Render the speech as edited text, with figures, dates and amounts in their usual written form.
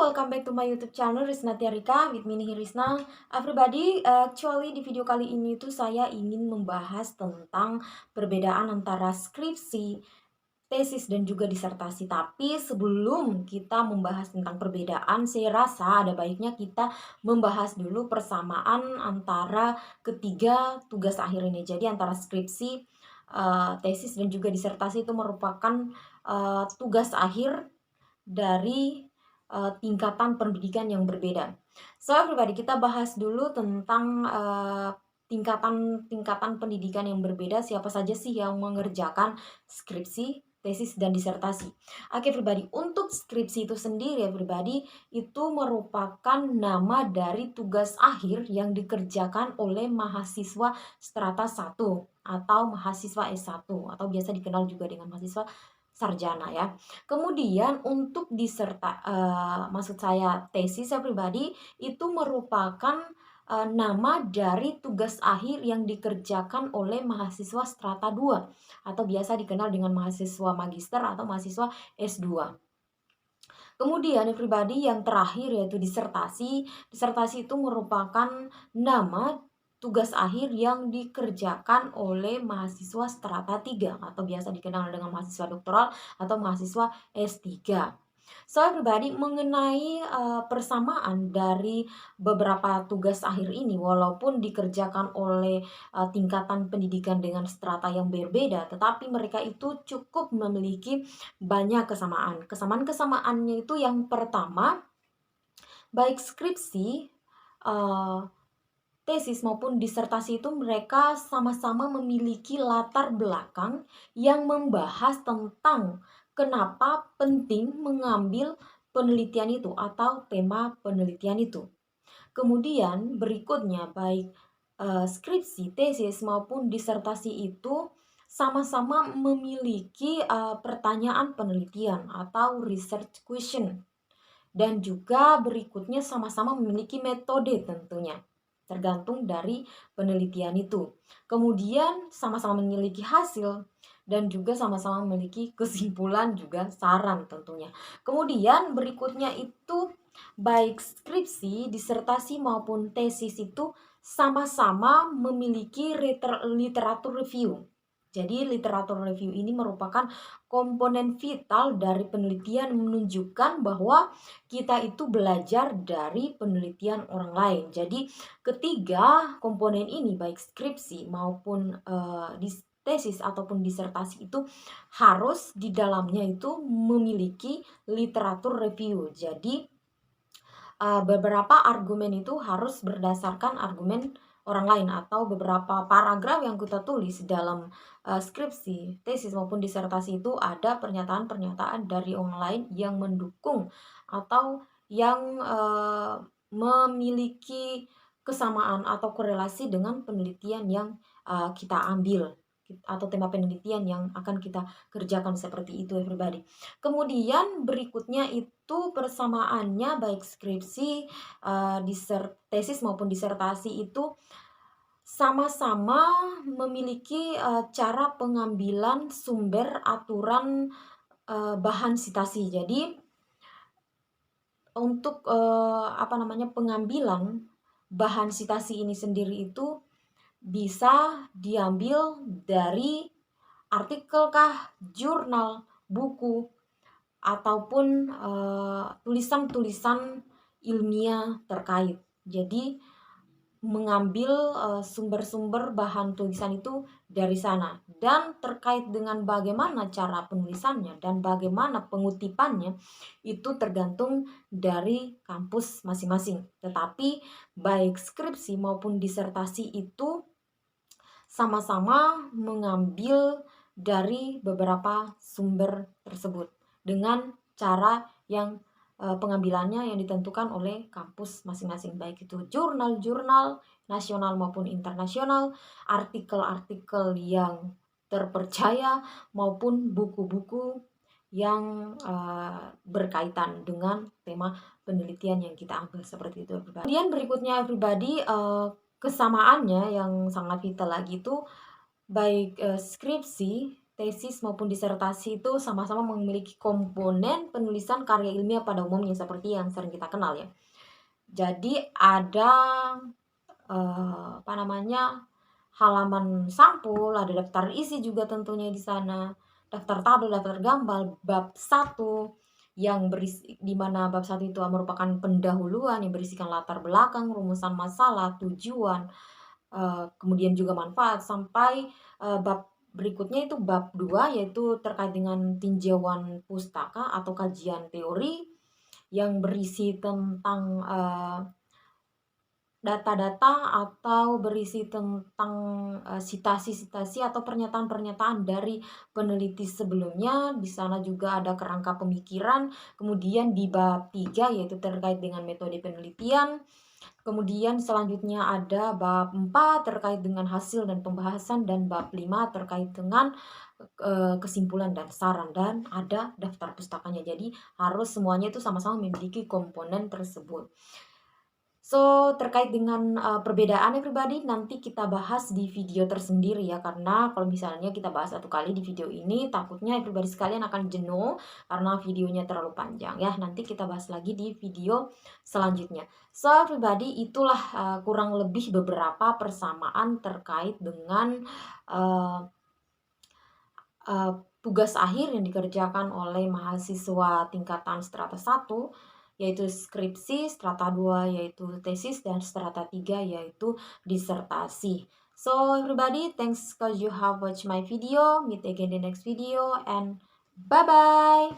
welcome back to my YouTube channel Risna Tiarika with me Nihi Risna. Everybody, actually di video kali ini tuh saya ingin membahas tentang perbedaan antara skripsi, tesis dan juga disertasi. Tapi sebelum kita membahas tentang perbedaan, saya rasa ada baiknya kita membahas dulu persamaan antara ketiga tugas akhir ini. Jadi antara skripsi, tesis dan juga disertasi itu merupakan tugas akhir dari tingkatan pendidikan yang berbeda. So everybody, kita bahas dulu tentang tingkatan pendidikan yang berbeda. Siapa saja sih yang mengerjakan skripsi, tesis, dan disertasi. Oke everybody, untuk skripsi itu sendiri everybody, itu merupakan nama dari tugas akhir yang dikerjakan oleh mahasiswa strata 1 atau mahasiswa S1 atau biasa dikenal juga dengan mahasiswa sarjana ya. Kemudian untuk maksud saya tesis ya pribadi itu merupakan nama dari tugas akhir yang dikerjakan oleh mahasiswa strata 2 atau biasa dikenal dengan mahasiswa magister atau mahasiswa S2. Kemudian pribadi yang terakhir yaitu disertasi. Disertasi itu merupakan nama tugas akhir yang dikerjakan oleh mahasiswa strata 3 atau biasa dikenal dengan mahasiswa doktoral atau mahasiswa S3. So everybody, mengenai persamaan dari beberapa tugas akhir ini walaupun dikerjakan oleh tingkatan pendidikan dengan strata yang berbeda, tetapi mereka itu cukup memiliki banyak kesamaan. Kesamaan-kesamaannya itu yang pertama, baik skripsi, tesis maupun disertasi itu mereka sama-sama memiliki latar belakang yang membahas tentang kenapa penting mengambil penelitian itu atau tema penelitian itu. Kemudian berikutnya baik skripsi, tesis maupun disertasi itu sama-sama memiliki pertanyaan penelitian atau research question. Dan juga berikutnya sama-sama memiliki metode tentunya, tergantung dari penelitian itu. Kemudian sama-sama memiliki hasil dan juga sama-sama memiliki kesimpulan juga saran tentunya. Kemudian berikutnya itu baik skripsi, disertasi maupun tesis itu sama-sama memiliki literatur review. Jadi literatur review ini merupakan komponen vital dari penelitian menunjukkan bahwa kita itu belajar dari penelitian orang lain. Jadi ketiga komponen ini baik skripsi maupun tesis ataupun disertasi itu harus di dalamnya itu memiliki literatur review. Jadi beberapa argumen itu harus berdasarkan argumen orang lain atau beberapa paragraf yang kita tulis dalam skripsi, tesis maupun disertasi itu ada pernyataan-pernyataan dari orang lain yang mendukung atau yang memiliki kesamaan atau korelasi dengan penelitian yang kita ambil atau tema penelitian yang akan kita kerjakan seperti itu everybody. Kemudian berikutnya itu persamaannya baik skripsi, tesis maupun disertasi itu sama-sama memiliki cara pengambilan sumber aturan bahan sitasi. Jadi untuk pengambilan bahan sitasi ini sendiri itu bisa diambil dari artikel kah, jurnal, buku, ataupun tulisan-tulisan ilmiah terkait. Jadi mengambil sumber-sumber bahan tulisan itu dari sana. Dan terkait dengan bagaimana cara penulisannya dan bagaimana pengutipannya itu tergantung dari kampus masing-masing. Tetapi baik skripsi maupun disertasi itu sama-sama mengambil dari beberapa sumber tersebut dengan cara yang pengambilannya yang ditentukan oleh kampus masing-masing, baik itu jurnal-jurnal nasional maupun internasional, artikel-artikel yang terpercaya maupun buku-buku yang berkaitan dengan tema penelitian yang kita ambil seperti itu everybody. Kemudian berikutnya everybody, kesamaannya yang sangat vital lagi itu baik skripsi, tesis maupun disertasi itu sama-sama memiliki komponen penulisan karya ilmiah pada umumnya seperti yang sering kita kenal ya. Jadi ada halaman sampul, ada daftar isi juga tentunya di sana, daftar tabel, daftar gambar, bab 1 yang di mana bab 1 itu merupakan pendahuluan yang berisikan latar belakang, rumusan masalah, tujuan, kemudian juga manfaat sampai bab berikutnya itu bab 2 yaitu terkait dengan tinjauan pustaka atau kajian teori yang berisi tentang data-data atau berisi tentang sitasi-sitasi atau pernyataan-pernyataan dari peneliti sebelumnya. Di sana juga ada kerangka pemikiran. Kemudian di bab 3 yaitu terkait dengan metode penelitian. Kemudian selanjutnya ada bab 4 terkait dengan hasil dan pembahasan, dan bab 5 terkait dengan kesimpulan dan saran, dan ada daftar pustakanya. Jadi harus semuanya itu sama-sama memiliki komponen tersebut. So, terkait dengan perbedaannya pribadi nanti kita bahas di video tersendiri ya, karena kalau misalnya kita bahas satu kali di video ini takutnya pribadi sekalian akan jenuh karena videonya terlalu panjang ya. Nanti kita bahas lagi di video selanjutnya. So, pribadi itulah kurang lebih beberapa persamaan terkait dengan uh, tugas akhir yang dikerjakan oleh mahasiswa tingkatan strata 1 yaitu skripsi, strata 2 yaitu tesis, dan strata 3 yaitu disertasi. So everybody, thanks because you have watched my video. Meet again in the next video and bye bye.